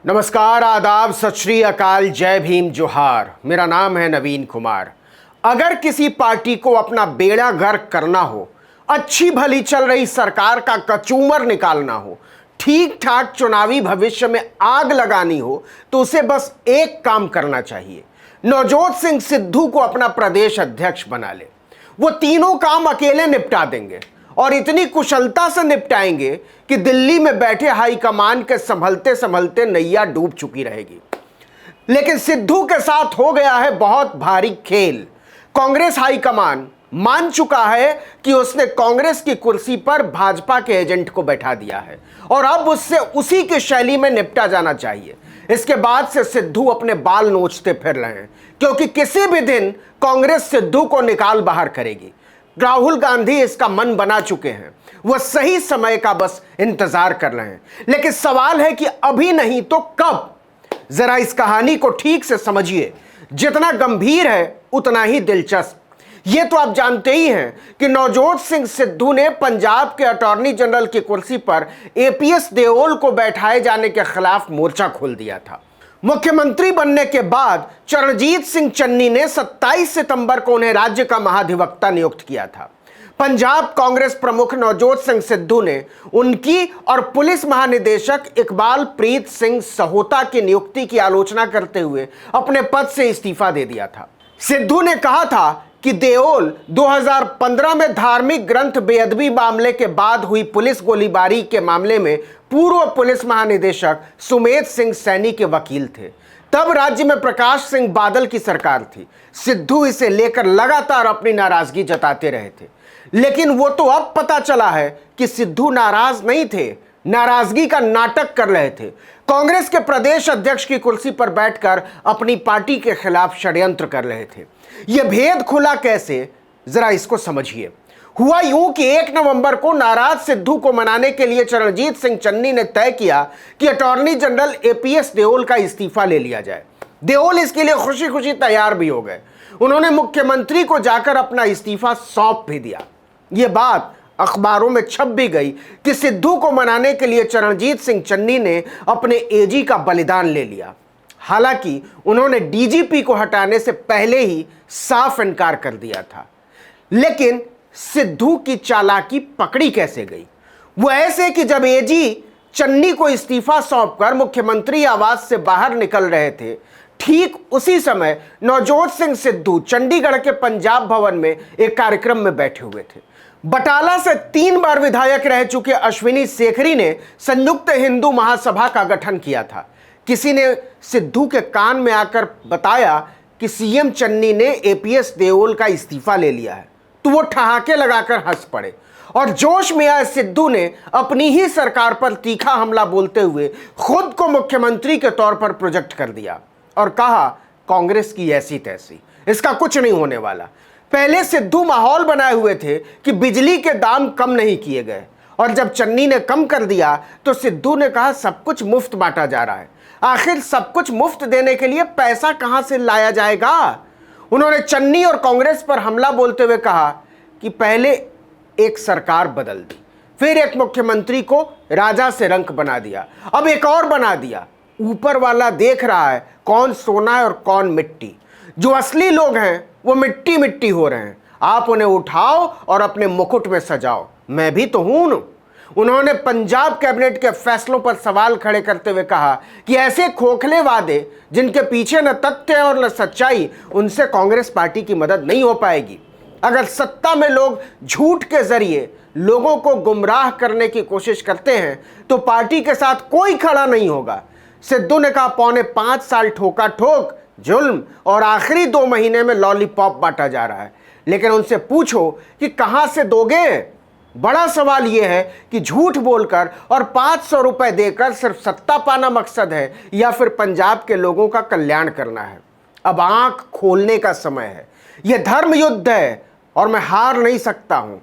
नमस्कार, आदाब, सत श्री अकाल, जय भीम, जोहार। मेरा नाम है नवीन कुमार। अगर किसी पार्टी को अपना बेड़ा गर्क करना हो, अच्छी भली चल रही सरकार का कचूमर निकालना हो, ठीक ठाक चुनावी भविष्य में आग लगानी हो, तो उसे बस एक काम करना चाहिए, नवजोत सिंह सिद्धू को अपना प्रदेश अध्यक्ष बना ले। वो तीनों काम अकेले निपटा देंगे और इतनी कुशलता से निपटाएंगे कि दिल्ली में बैठे हाईकमान के संभलते संभलते नैया डूब चुकी रहेगी। लेकिन सिद्धू के साथ हो गया है बहुत भारी खेल। कांग्रेस हाईकमान मान चुका है कि उसने कांग्रेस की कुर्सी पर भाजपा के एजेंट को बैठा दिया है और अब उससे उसी की शैली में निपटा जाना चाहिए। इसके बाद से सिद्धू अपने बाल नोचते फिर रहे हैं, क्योंकि किसी भी दिन कांग्रेस सिद्धू को निकाल बाहर करेगी। राहुल गांधी इसका मन बना चुके हैं, वह सही समय का बस इंतजार कर रहे हैं। लेकिन सवाल है कि अभी नहीं तो कब। जरा इस कहानी को ठीक से समझिए, जितना गंभीर है उतना ही दिलचस्प। यह तो आप जानते ही हैं कि नवजोत सिंह सिद्धू ने पंजाब के अटॉर्नी जनरल की कुर्सी पर एपीएस देओल को बैठाए जाने के खिलाफ मोर्चा खोल दिया था। मुख्यमंत्री बनने के बाद चरणजीत सिंह चन्नी ने 27 सितंबर को उन्हें राज्य का महाधिवक्ता नियुक्त किया था। पंजाब कांग्रेस प्रमुख नवजोत सिंह सिद्धू ने उनकी और पुलिस महानिदेशक इकबाल प्रीत सिंह सहोता की नियुक्ति की आलोचना करते हुए अपने पद से इस्तीफा दे दिया था। सिद्धू ने कहा था कि देओल 2015 में धार्मिक ग्रंथ बेअदबी मामले के बाद हुई पुलिस गोलीबारी के मामले में पूर्व पुलिस महानिदेशक सुमेध सिंह सैनी के वकील थे। तब राज्य में प्रकाश सिंह बादल की सरकार थी। सिद्धू इसे लेकर लगातार अपनी नाराजगी जताते रहे थे, लेकिन वो तो अब पता चला है कि सिद्धू नाराज नहीं थे, नाराजगी का नाटक कर रहे थे। कांग्रेस के प्रदेश अध्यक्ष की कुर्सी पर बैठकर अपनी पार्टी के खिलाफ षड्यंत्र कर रहे थे। यह भेद खुला कैसे, जरा इसको समझिए। हुआ यूं कि 1 नवंबर को नाराज सिद्धू को मनाने के लिए चरणजीत सिंह चन्नी ने तय किया कि अटॉर्नी जनरल एपीएस देओल का इस्तीफा ले लिया जाए। देओल इसके लिए खुशी खुशी तैयार भी हो गए। उन्होंने मुख्यमंत्री को जाकर अपना इस्तीफा सौंप भी दिया। यह बात अखबारों में छप भी गई कि सिद्धू को मनाने के लिए चरणजीत सिंह चन्नी ने अपने एजी का बलिदान ले लिया। हालांकि उन्होंने डीजीपी को हटाने से पहले ही साफ इनकार कर दिया था। लेकिन सिद्धू की चालाकी पकड़ी कैसे गई? वो ऐसे कि जब एजी चन्नी को इस्तीफा सौंपकर मुख्यमंत्री आवास से बाहर निकल रहे थे, ठीक उसी समय नवजोत सिंह सिद्धू चंडीगढ़ के पंजाब भवन में एक कार्यक्रम में बैठे हुए थे। बटाला से 3 बार विधायक रह चुके अश्विनी शेखरी ने संयुक्त हिंदू महासभा का गठन किया था। किसी ने सिद्धू के कान में आकर बताया कि सीएम चन्नी ने एपीएस देओल का इस्तीफा ले लिया है, तो वो ठहाके लगाकर हंस पड़े और जोश में आए सिद्धू ने अपनी ही सरकार पर तीखा हमला बोलते हुए खुद को मुख्यमंत्री के तौर पर प्रोजेक्ट कर दिया और कहा, कांग्रेस की ऐसी तैसी, इसका कुछ नहीं होने वाला। पहले सिद्धू माहौल बनाए हुए थे कि बिजली के दाम कम नहीं किए गए, और जब चन्नी ने कम कर दिया तो सिद्धू ने कहा सब कुछ मुफ्त बांटा जा रहा है। आखिर सब कुछ मुफ्त देने के लिए पैसा कहां से लाया जाएगा? उन्होंने चन्नी और कांग्रेस पर हमला बोलते हुए कहा कि पहले एक सरकार बदल दी, फिर एक मुख्यमंत्री को राजा से रंक बना दिया, अब एक और बना दिया। ऊपर वाला देख रहा है कौन सोना है और कौन मिट्टी। जो असली लोग हैं वो मिट्टी मिट्टी हो रहे हैं। आप उन्हें उठाओ और अपने मुकुट में सजाओ, मैं भी तो हूं। उन्होंने पंजाब कैबिनेट के फैसलों पर सवाल खड़े करते हुए कहा कि ऐसे खोखले वादे जिनके पीछे न तथ्य और न सच्चाई, उनसे कांग्रेस पार्टी की मदद नहीं हो पाएगी। अगर सत्ता में लोग झूठ के जरिए लोगों को गुमराह करने की कोशिश करते हैं तो पार्टी के साथ कोई खड़ा नहीं होगा। सिद्धू ने कहा 4.25 साल ठोका ठोक, जुल्म और आखिरी 2 महीने में लॉलीपॉप बांटा जा रहा है। लेकिन उनसे पूछो कि कहां से दोगे? बड़ा सवाल यह है कि झूठ बोलकर और 500 रुपए देकर सिर्फ सत्ता पाना मकसद है या फिर पंजाब के लोगों का कल्याण करना है। अब आंख खोलने का समय है। यह धर्म युद्ध है और मैं हार नहीं सकता हूं।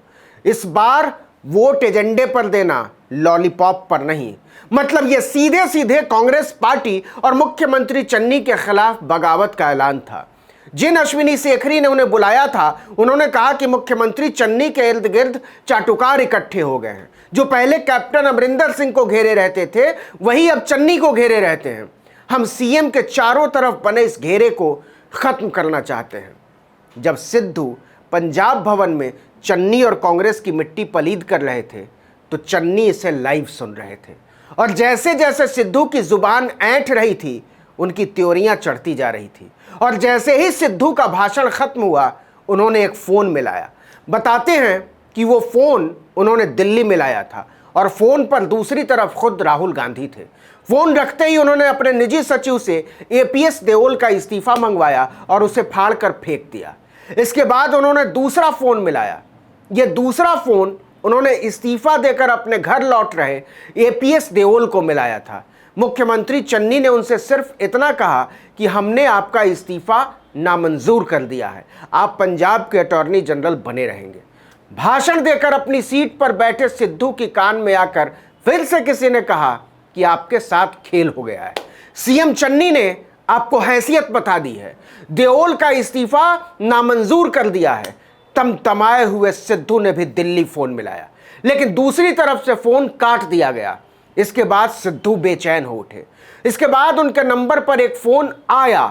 इस बार वोट एजेंडे पर देना, लॉलीपॉप पर नहीं। मतलब यह सीधे सीधे कांग्रेस पार्टी और मुख्यमंत्री चन्नी के खिलाफ बगावत का ऐलान था। जिन अश्विनी शेखरी ने उन्हें बुलाया था, उन्होंने कहा कि मुख्यमंत्री चन्नी के इर्द गिर्द चाटुकार इकट्ठे हो गए हैं। जो पहले कैप्टन अमरिंदर सिंह को घेरे रहते थे, वही अब चन्नी को घेरे रहते हैं। हम सीएम के चारों तरफ बने इस घेरे को खत्म करना चाहते हैं। जब सिद्धू पंजाब भवन में चन्नी और कांग्रेस की मिट्टी पलीद कर रहे थे, तो चन्नी इसे लाइव सुन रहे थे, और जैसे जैसे सिद्धू की जुबान ऐंठ रही थी, उनकी त्योरियां चढ़ती जा रही थी। और जैसे ही सिद्धू का भाषण खत्म हुआ, उन्होंने एक फोन मिलाया। बताते हैं कि वो फोन उन्होंने दिल्ली में लाया था, और फोन पर दूसरी तरफ खुद राहुल गांधी थे। फोन रखते ही उन्होंने अपने निजी सचिव से एपीएस देओल का इस्तीफा मंगवाया और उसे फाड़कर फेंक दिया। इसके बाद उन्होंने दूसरा फोन मिलाया। यह दूसरा फोन उन्होंने इस्तीफा देकर अपने घर लौट रहे एपीएस देओल को मिलाया था। मुख्यमंत्री चन्नी ने उनसे सिर्फ इतना कहा कि हमने आपका इस्तीफा नामंजूर कर दिया है, आप पंजाब के अटॉर्नी जनरल बने रहेंगे। भाषण देकर अपनी सीट पर बैठे सिद्धू की कान में आकर फिर से किसी ने कहा कि आपके साथ खेल हो गया है। सीएम चन्नी ने आपको हैसियत बता दी है, देओल का इस्तीफा नामंजूर कर दिया है। तमतमाए हुए सिद्धू ने भी दिल्ली फोन मिलाया, लेकिन दूसरी तरफ से फोन काट दिया गया। इसके बाद सिद्धू बेचैन हो उठे। इसके बाद उनके नंबर पर एक फोन आया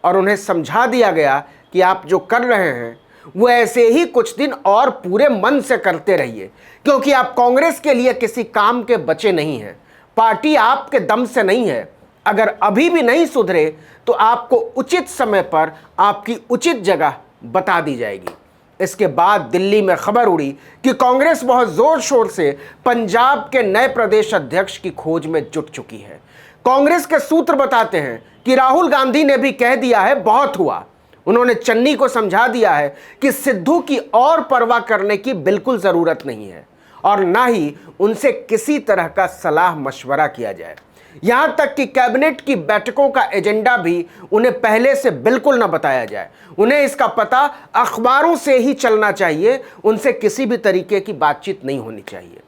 और उन्हें समझा दिया गया कि आप जो कर रहे हैं वो ऐसे ही कुछ दिन और पूरे मन से करते रहिए, क्योंकि आप कांग्रेस के लिए किसी काम के बचे नहीं हैं। पार्टी आपके दम से नहीं है। अगर अभी भी नहीं सुधरे तो आपको उचित समय पर आपकी उचित जगह बता दी जाएगी। इसके बाद दिल्ली में खबर उड़ी कि कांग्रेस बहुत जोर शोर से पंजाब के नए प्रदेश अध्यक्ष की खोज में जुट चुकी है। कांग्रेस के सूत्र बताते हैं कि राहुल गांधी ने भी कह दिया है बहुत हुआ। उन्होंने चन्नी को समझा दिया है कि सिद्धू की और परवाह करने की बिल्कुल जरूरत नहीं है, और ना ही उनसे किसी तरह का सलाह मशवरा किया जाए। यहां तक कि कैबिनेट की बैठकों का एजेंडा भी उन्हें पहले से बिल्कुल न बताया जाए। उन्हें इसका पता अखबारों से ही चलना चाहिए, उनसे किसी भी तरीके की बातचीत नहीं होनी चाहिए।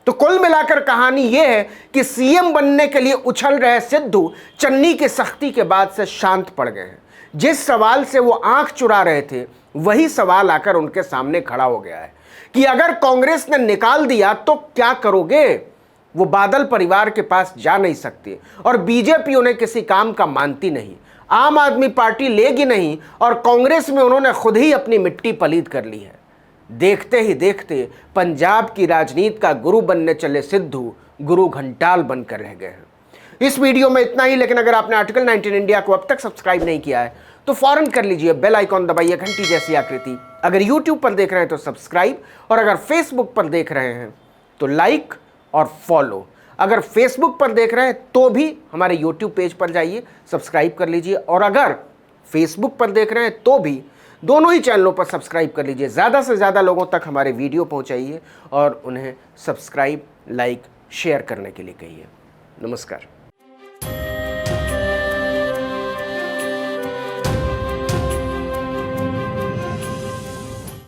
तो कुल मिलाकर कहानी यह है कि सीएम बनने के लिए उछल रहे सिद्धू चन्नी की सख्ती के बाद से शांत पड़ गए हैं। जिस सवाल से वो आंख चुरा रहे थे, वही सवाल आकर उनके सामने खड़ा हो गया है कि अगर कांग्रेस ने निकाल दिया तो क्या करोगे। वो बादल परिवार के पास जा नहीं सकते, और बीजेपी उन्हें किसी काम का मानती नहीं। आम आदमी पार्टी लेगी नहीं, और कांग्रेस में उन्होंने खुद ही अपनी मिट्टी पलीद कर ली है। देखते ही देखते पंजाब की राजनीति का गुरु बनने चले सिद्धू गुरु घंटाल बनकर रह गए हैं। इस वीडियो में इतना ही, लेकिन अगर आपने आर्टिकल 19 इंडिया को अब तक सब्सक्राइब नहीं किया है तो फौरन कर लीजिए, बेल आइकॉन दबाइए, घंटी जैसी आकृति। अगर यूट्यूब पर देख रहे हैं तो सब्सक्राइब, और अगर फेसबुक पर देख रहे हैं तो लाइक और फॉलो। अगर फेसबुक पर देख रहे हैं तो भी हमारे यूट्यूब पेज पर जाइए, सब्सक्राइब कर लीजिए, और अगर फेसबुक पर देख रहे हैं तो भी दोनों ही चैनलों पर सब्सक्राइब कर लीजिए। ज़्यादा से ज़्यादा लोगों तक हमारे वीडियो पहुंचाइए और उन्हें सब्सक्राइब, लाइक, शेयर करने के लिए कहिए। नमस्कार।